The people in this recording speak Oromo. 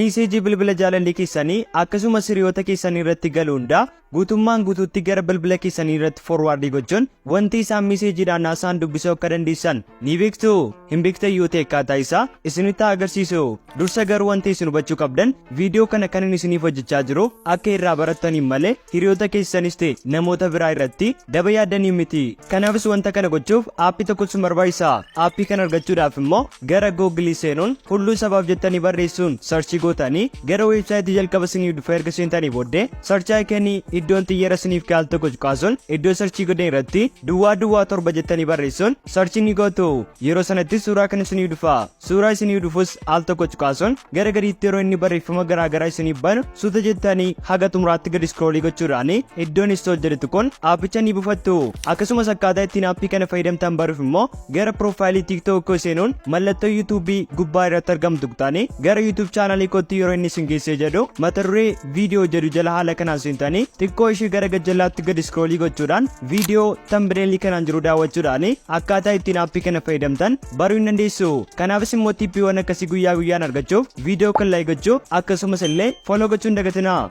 Miseejii bilbila jaalallee keessanii akkasumas hiriyoota keessanii irratti galuunda guutummaan guutuutti gara bilbila keessanii irratti forwardii gochuun wanti isaan miseejiidhaan haasaan dubbisuu akka dandeessan ni beektu. Hin beektayyuu ta'e akkaataa isaa isinitti agarsiisu. Dursa garuu wanti isin hubachuu qabdan viidiyoo kana kan inni isiniif hojjechaa jiru akka irraa barattaniin malee hiriyoota keessanis ta'e namoota biraa irratti daba yaadanii miti. Kanaafis wanta kana gochuuf aappii tokko isin barbaachisa. Aappii kana argachuudhaaf immoo gara Google seenuun hulluu sabaaf jettanii barreessuun sarchii gootanii gara weebsaayitii jalqaba isiniif dhufa erga seentanii booddee sarchii aikanii iddoon xiyyeera isiniif kaa'al tokko kaasuun iddoo sarchii godhan irratti duwwaa 7 jettanii barreessuun sarchii ni gootu. Yeroo sanatti suuraa kan isiniif dhufa. Suuraa isiniif dhufus al tokko kaasuun gara gadiitti yeroo inni barreeffama garaagaraa isiniif banu suuta jettanii haga xumuraatti gadi scrollii gochuudhaan iddoon install jedhu kun aappicha ni buufattu. Akkasumas akkaataa ittiin aappii kana fayyadamtan baruuf immoo gara profaayilii TikTok seenuun mallattoo YouTube gubbaa irratti argamtu taane gara YouTube chaanalii kootti yeroo inni isin geessee jedhu mata duree viidiyoo jedhu jala haala kanaan seentanii xiqqoo ishee gara gajjallaatti gadi scrollii gochuudhaan viidiyoo thumbnail kanaan jiru daawwachuudhaan akkaataa ittiin aappii kana fayyadamtan baruu hin dandeessu. Kanaafis immoo tippiiwwan akkasii guyyaa guyyaan argachuuf viidiyoo kan laayik gochuu akkasumas illee follow gochuun dagatinaa.